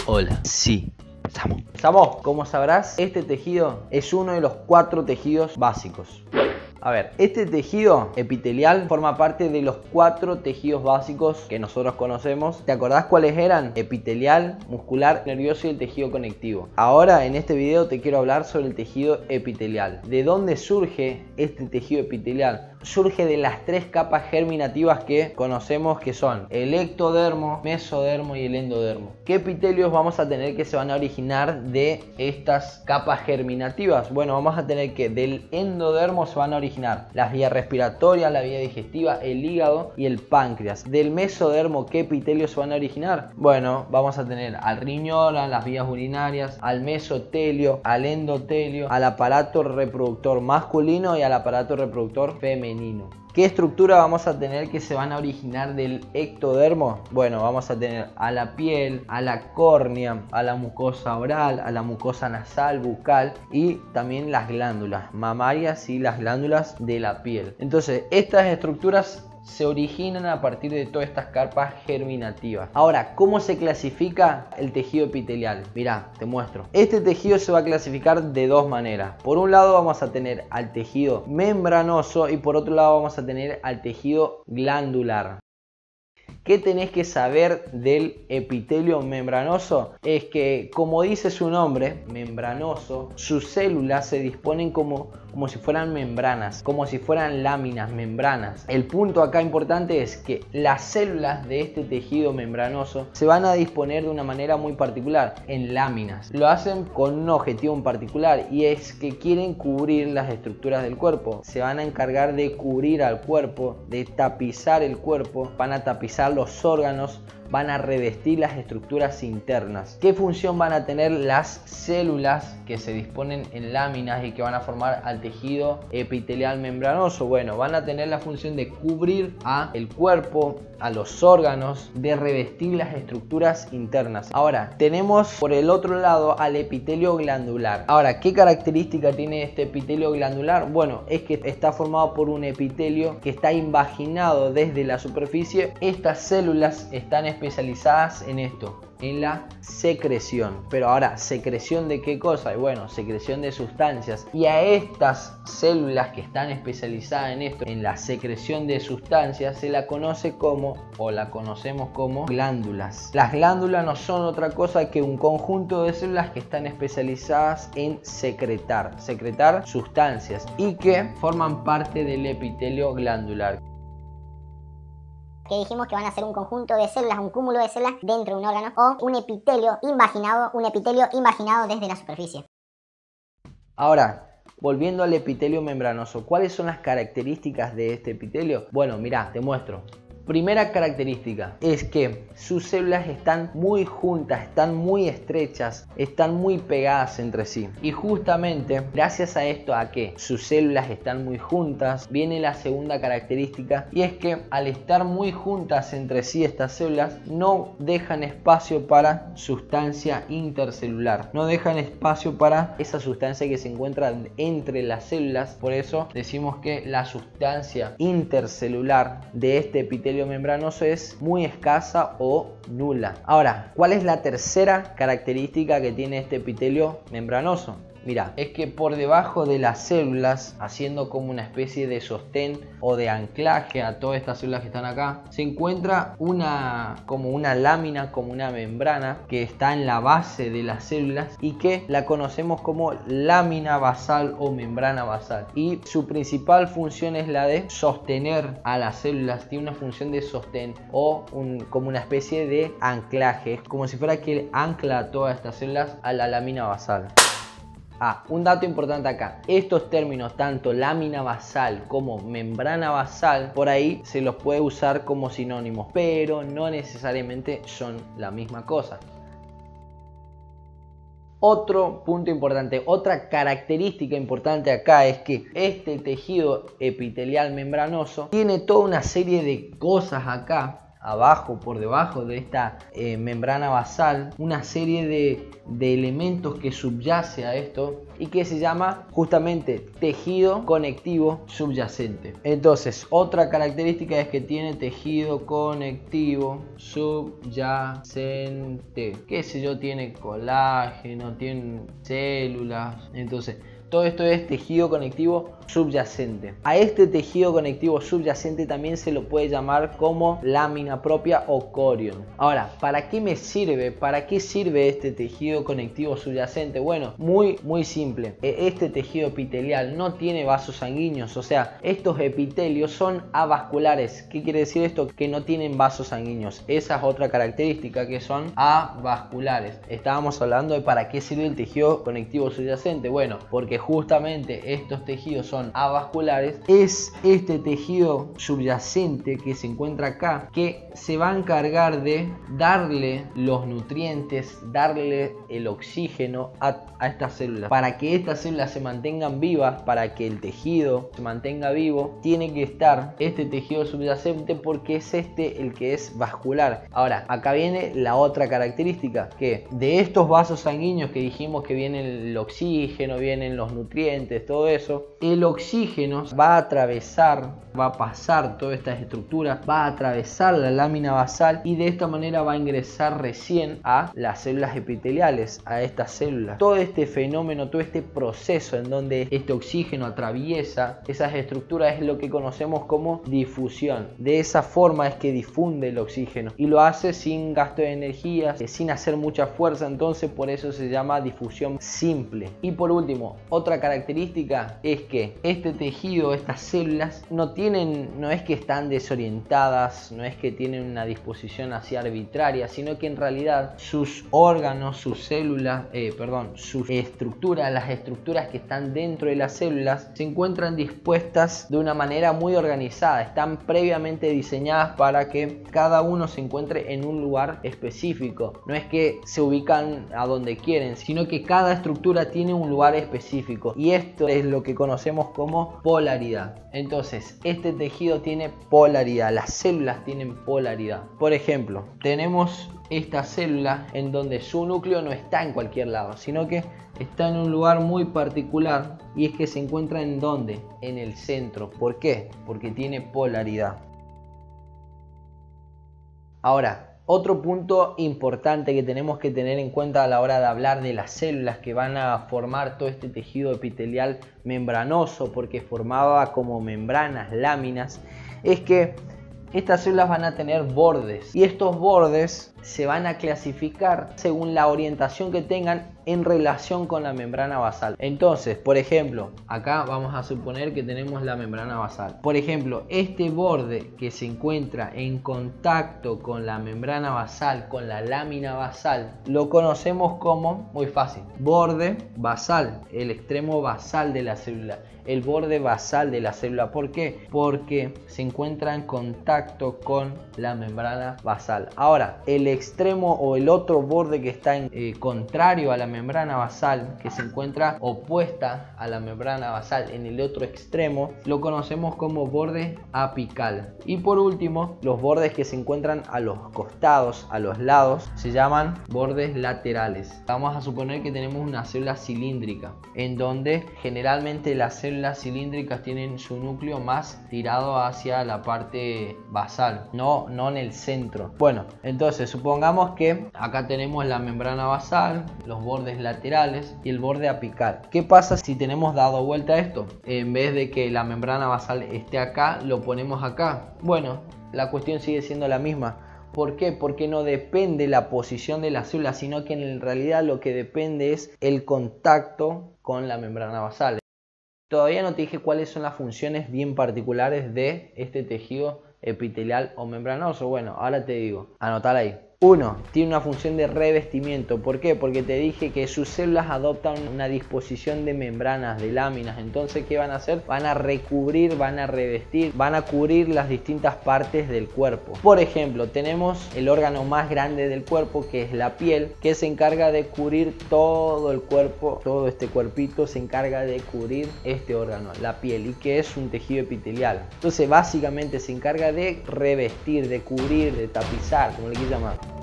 Hola, sí, estamos. Como sabrás, este tejido es uno de los 4 tejidos básicos. A ver, este tejido epitelial forma parte de los 4 tejidos básicos que nosotros conocemos. ¿Te acordás cuáles eran? Epitelial, muscular, nervioso y el tejido conectivo. Ahora en este video te quiero hablar sobre el tejido epitelial. ¿De dónde surge este tejido epitelial? Surge de las 3 capas germinativas que conocemos, que son el ectodermo, mesodermo y el endodermo. ¿Qué epitelios vamos a tener que se van a originar de estas capas germinativas? Bueno, vamos a tener que del endodermo se van a originar las vías respiratorias, la vía digestiva, el hígado y el páncreas. Del mesodermo, ¿qué epitelios se van a originar? Bueno, vamos a tener al riñón, a las vías urinarias, al mesotelio, al endotelio, al aparato reproductor masculino y al aparato reproductor femenino. ¿Qué estructura vamos a tener que se van a originar del ectodermo? Bueno, vamos a tener a la piel, a la córnea, a la mucosa oral, a la mucosa nasal, bucal y también las glándulas mamarias y las glándulas de la piel. Entonces, estas estructuras se originan a partir de todas estas capas germinativas. Ahora, ¿cómo se clasifica el tejido epitelial? Mirá, te muestro. Este tejido se va a clasificar de 2 maneras. Por un lado vamos a tener al tejido membranoso y por otro lado vamos a tener al tejido glandular. ¿Qué tenés que saber del epitelio membranoso? Es que, como dice su nombre, membranoso, sus células se disponen como si fueran membranas, como si fueran láminas, membranas. El punto acá importante es que las células de este tejido membranoso se van a disponer de una manera muy particular, en láminas. Lo hacen con un objetivo en particular y es que quieren cubrir las estructuras del cuerpo. Se van a encargar de cubrir al cuerpo, de tapizar el cuerpo, van a tapizar los órganos, van a revestir las estructuras internas. ¿Qué función van a tener las células que se disponen en láminas y que van a formar al tejido epitelial membranoso? Bueno, van a tener la función de cubrir al cuerpo, a los órganos, de revestir las estructuras internas. Ahora, tenemos por el otro lado al epitelio glandular. Ahora, ¿qué característica tiene este epitelio glandular? Bueno, es que está formado por un epitelio que está invaginado desde la superficie. Estas células están especializadas en esto, en la secreción. Pero ahora, ¿secreción de qué cosa? Y bueno, secreción de sustancias. Y a estas células que están especializadas en esto, en la secreción de sustancias, se la conoce como, o la conocemos como, glándulas. Las glándulas no son otra cosa que un conjunto de células que están especializadas en secretar sustancias y que forman parte del epitelio glandular. Que dijimos que van a ser un conjunto de células, un cúmulo de células dentro de un órgano o un epitelio imaginado desde la superficie. Ahora, volviendo al epitelio membranoso, ¿cuáles son las características de este epitelio? Bueno, mirá, te muestro. Primera característica es que sus células están muy juntas, están muy estrechas, están muy pegadas entre sí. Y justamente gracias a esto, a que sus células están muy juntas, viene la segunda característica, y es que al estar muy juntas entre sí estas células no dejan espacio para sustancia intercelular, no dejan espacio para esa sustancia que se encuentra entre las células. Por eso decimos que la sustancia intercelular de este epitelio membranoso es muy escasa o nula. Ahora, ¿cuál es la tercera característica que tiene este epitelio membranoso? Mira, es que por debajo de las células, haciendo como una especie de sostén o de anclaje a todas estas células que están acá, se encuentra como una lámina, como una membrana que está en la base de las células y que la conocemos como lámina basal o membrana basal. Y su principal función es la de sostener a las células, tiene una función de sostén o como una especie de anclaje, es como si fuera que ancla a todas estas células a la lámina basal. Un dato importante acá, estos términos, tanto lámina basal como membrana basal, por ahí se los puede usar como sinónimos, pero no necesariamente son la misma cosa. Otro punto importante, otra característica importante acá es que este tejido epitelial membranoso tiene toda una serie de cosas acá abajo, por debajo de esta membrana basal, una serie de elementos que subyace a esto y que se llama justamente tejido conectivo subyacente. Entonces, otra característica es que tiene tejido conectivo subyacente. Qué sé yo, tiene colágeno, tiene células. Entonces, todo esto es tejido conectivo subyacente. A este tejido conectivo subyacente también se lo puede llamar como lámina propia o corion. Ahora, ¿para qué me sirve? ¿Para qué sirve este tejido conectivo subyacente? Bueno, muy simple. Este tejido epitelial no tiene vasos sanguíneos, o sea, estos epitelios son avasculares. ¿Qué quiere decir esto? Que no tienen vasos sanguíneos. Esa es otra característica, que son avasculares. Estábamos hablando de para qué sirve el tejido conectivo subyacente. Bueno, porque justamente estos tejidos son avasculares. Es este tejido subyacente que se encuentra acá que se va a encargar de darle los nutrientes, darle el oxígeno a estas células. Para que estas células se mantengan vivas, para que el tejido se mantenga vivo, tiene que estar este tejido subyacente, porque es este el que es vascular. Ahora, acá viene la otra característica, que de estos vasos sanguíneos que dijimos que viene el oxígeno, vienen los nutrientes, todo eso, el oxígeno va a atravesar, va a pasar todas estas estructuras, va a atravesar la lámina basal y de esta manera va a ingresar recién a las células epiteliales, a estas células. Todo este fenómeno, todo este proceso en donde este oxígeno atraviesa esas estructuras es lo que conocemos como difusión. De esa forma es que difunde el oxígeno y lo hace sin gasto de energía, sin hacer mucha fuerza, entonces por eso se llama difusión simple. Y por último, otra característica es que este tejido, estas células no es que están desorientadas, no es que tienen una disposición así arbitraria, sino que en realidad sus órganos, sus células, sus estructuras, las estructuras que están dentro de las células se encuentran dispuestas de una manera muy organizada, están previamente diseñadas para que cada uno se encuentre en un lugar específico. No es que se ubican a donde quieren, sino que cada estructura tiene un lugar específico y esto es lo que conocemos como polaridad. Entonces, este tejido tiene polaridad, las células tienen polaridad. Por ejemplo, tenemos esta célula en donde su núcleo no está en cualquier lado, sino que está en un lugar muy particular, y es que se encuentra en ¿dónde? En el centro. ¿Por qué? Porque tiene polaridad. Ahora, otro punto importante que tenemos que tener en cuenta a la hora de hablar de las células que van a formar todo este tejido epitelial membranoso, porque formaba como membranas, láminas, es que estas células van a tener bordes y estos bordes se van a clasificar según la orientación que tengan en relación con la membrana basal. Entonces, por ejemplo, acá vamos a suponer que tenemos la membrana basal. Por ejemplo, este borde que se encuentra en contacto con la membrana basal, con la lámina basal, lo conocemos como, muy fácil, borde basal, el extremo basal de la célula. El borde basal de la célula. ¿Por qué? Porque se encuentra en contacto con la membrana basal. Ahora, el extremo o el otro borde que está contrario a la membrana basal, que se encuentra opuesta a la membrana basal en el otro extremo, lo conocemos como borde apical. Y por último, los bordes que se encuentran a los costados, a los lados, se llaman bordes laterales. Vamos a suponer que tenemos una célula cilíndrica, en donde generalmente las células cilíndricas tienen su núcleo más tirado hacia la parte basal, no en el centro. Bueno, entonces supongamos que acá tenemos la membrana basal, los bordes laterales y el borde apical. ¿Qué pasa si tenemos dado vuelta a esto? En vez de que la membrana basal esté acá, lo ponemos acá. Bueno, la cuestión sigue siendo la misma. ¿Por qué? Porque no depende la posición de la célula, sino que en realidad lo que depende es el contacto con la membrana basal. Todavía no te dije cuáles son las funciones bien particulares de este tejido epitelial o membranoso. Bueno, ahora te digo, anotala ahí. Uno, tiene una función de revestimiento. ¿Por qué? Porque te dije que sus células adoptan una disposición de membranas, de láminas. Entonces, ¿qué van a hacer? Van a recubrir, van a revestir, van a cubrir las distintas partes del cuerpo. Por ejemplo, tenemos el órgano más grande del cuerpo, que es la piel, que se encarga de cubrir todo el cuerpo. Todo este cuerpito se encarga de cubrir este órgano, la piel, y que es un tejido epitelial. Entonces, básicamente se encarga de revestir, de cubrir, de tapizar, como le quieras llamar.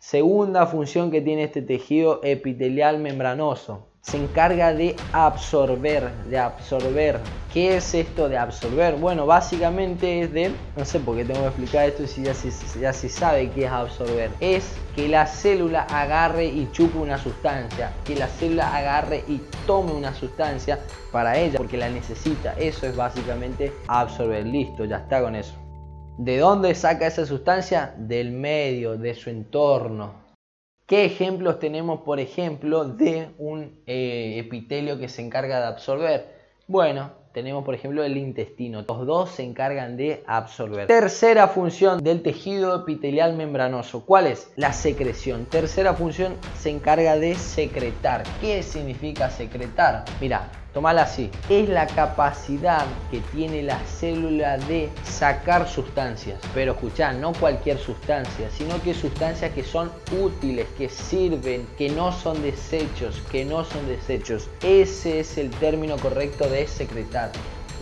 Segunda función que tiene este tejido epitelial membranoso. Se encarga de absorber, ¿Qué es esto de absorber? Bueno, básicamente es de, no sé por qué tengo que explicar esto si ya se sabe qué es absorber. Es que la célula agarre y chupe una sustancia, que la célula agarre y tome una sustancia para ella, porque la necesita. Eso es básicamente absorber. Listo, ya está con eso. ¿De dónde saca esa sustancia? Del medio, de su entorno. ¿Qué ejemplos tenemos, por ejemplo, de un epitelio que se encarga de absorber? Bueno, tenemos, por ejemplo, el intestino. Los dos se encargan de absorber. Tercera función del tejido epitelial membranoso. ¿Cuál es? La secreción. Tercera función, se encarga de secretar. ¿Qué significa secretar? Mira, tómala así. Es la capacidad que tiene la célula de sacar sustancias. Pero escuchá, no cualquier sustancia, sino que sustancias que son útiles, que sirven, que no son desechos, Ese es el término correcto de secretar.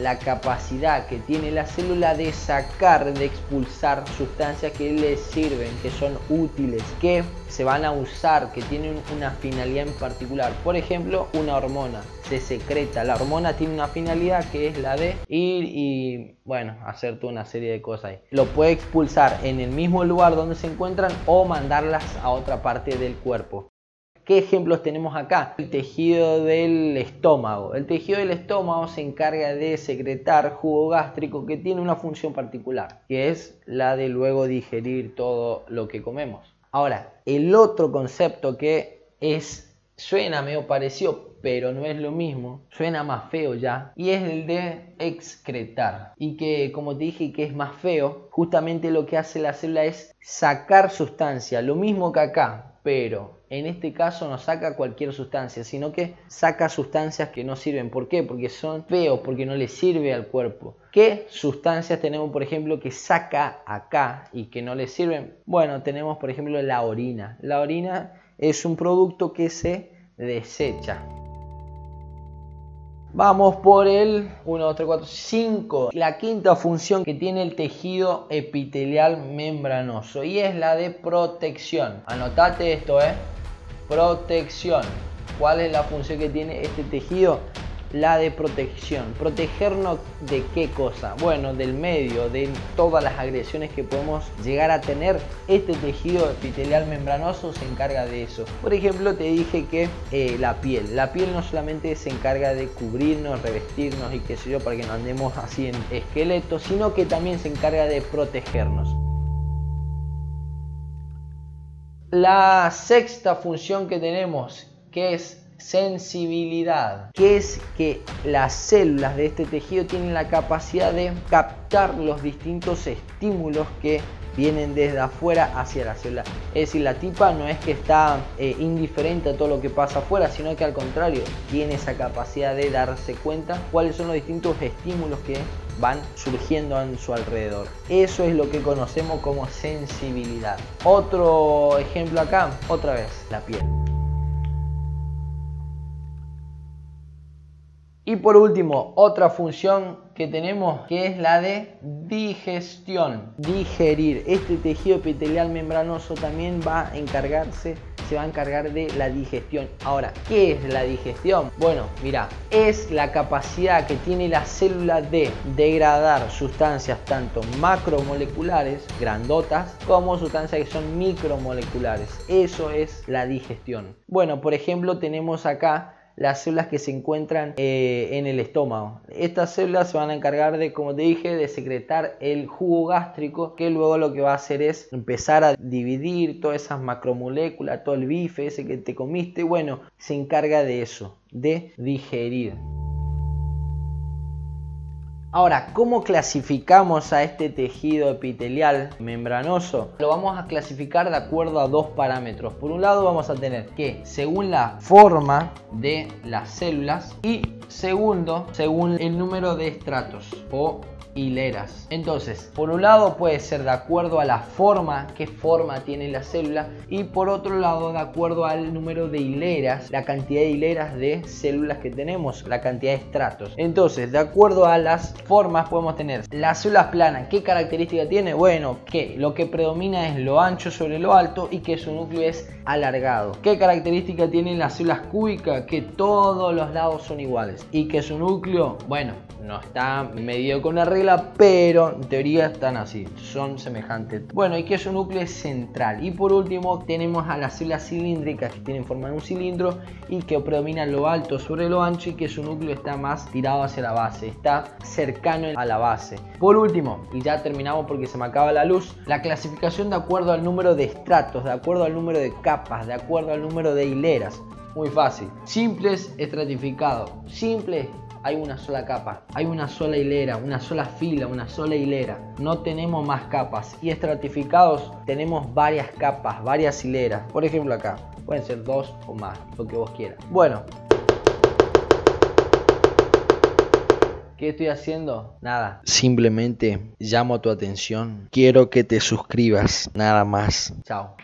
La capacidad que tiene la célula de sacar, de expulsar sustancias que le sirven, que son útiles, que se van a usar, que tienen una finalidad en particular. Por ejemplo, una hormona se secreta. La hormona tiene una finalidad que es la de ir y, bueno, hacer toda una serie de cosas ahí. Lo puede expulsar en el mismo lugar donde se encuentran o mandarlas a otra parte del cuerpo. ¿Qué ejemplos tenemos acá? El tejido del estómago. El tejido del estómago se encarga de secretar jugo gástrico que tiene una función particular, que es la de luego digerir todo lo que comemos. Ahora, el otro concepto que suena medio parecido, pero no es lo mismo, suena más feo ya, y es el de excretar. Y que, como te dije, que es más feo, justamente lo que hace la célula es sacar sustancia, lo mismo que acá, pero en este caso no saca cualquier sustancia, sino que saca sustancias que no sirven. ¿Por qué? Porque son feos, porque no le sirve al cuerpo. ¿Qué sustancias tenemos, por ejemplo, que saca acá y que no le sirven? Bueno, tenemos, por ejemplo, la orina. La orina es un producto que se desecha. Vamos por el 1, 2, 3, 4, 5. La quinta función que tiene el tejido epitelial membranoso, y es la de protección. Anotate esto, protección. ¿Cuál es la función que tiene este tejido? La de protección. ¿Protegernos de qué cosa? Bueno, del medio, de todas las agresiones que podemos llegar a tener. Este tejido epitelial membranoso se encarga de eso. Por ejemplo, te dije que la piel no solamente se encarga de cubrirnos, revestirnos y qué sé yo, para que no andemos así en esqueleto, sino que también se encarga de protegernos. La sexta función que tenemos, que es sensibilidad, que es que las células de este tejido tienen la capacidad de captar los distintos estímulos que vienen desde afuera hacia la célula. Es decir, la tipa no es que está indiferente a todo lo que pasa afuera, sino que al contrario, tiene esa capacidad de darse cuenta cuáles son los distintos estímulos que van surgiendo en su alrededor. Eso es lo que conocemos como sensibilidad. Otro ejemplo acá, otra vez, la piel. Y por último, otra función que tenemos, que es la de digestión. Digerir. Este tejido epitelial membranoso también se va a encargar de la digestión. Ahora, ¿qué es la digestión? Bueno, mira, es la capacidad que tiene la célula de degradar sustancias tanto macromoleculares, grandotas, como sustancias que son micromoleculares. Eso es la digestión. Bueno, por ejemplo, tenemos acá las células que se encuentran en el estómago. Estas células se van a encargar de, como te dije, de secretar el jugo gástrico, que luego lo que va a hacer es empezar a dividir todas esas macromoléculas, todo el bife ese que te comiste. Bueno, se encarga de eso, de digerir. Ahora, ¿cómo clasificamos a este tejido epitelial membranoso? Lo vamos a clasificar de acuerdo a dos parámetros. Por un lado vamos a tener que según la forma de las células y segundo, según el número de estratos o hileras. Entonces, por un lado puede ser de acuerdo a la forma, qué forma tiene la célula, y por otro lado de acuerdo al número de hileras, la cantidad de hileras de células que tenemos, la cantidad de estratos. Entonces, de acuerdo a las formas podemos tener las células planas. ¿Qué característica tiene? Bueno, que lo que predomina es lo ancho sobre lo alto y que su núcleo es alargado. ¿Qué característica tienen las células cúbicas? Que todos los lados son iguales y que su núcleo, bueno, no está medido con una regla, pero en teoría están así, son semejantes. Bueno, y que su núcleo es central. Y por último tenemos a las células cilíndricas que tienen forma de un cilindro y que predomina lo alto sobre lo ancho y que su núcleo está más tirado hacia la base, está cercano a la base. Por último, y ya terminamos porque se me acaba la luz, la clasificación de acuerdo al número de estratos, de acuerdo al número de capas, de acuerdo al número de hileras. Muy fácil. Simples, estratificado. Simple, hay una sola capa, hay una sola hilera, una sola fila, una sola hilera. No tenemos más capas. Y estratificados tenemos varias capas, varias hileras. Por ejemplo acá, pueden ser 2 o más, lo que vos quieras. Bueno, ¿qué estoy haciendo? Nada. Simplemente llamo tu atención. Quiero que te suscribas. Nada más. Chao.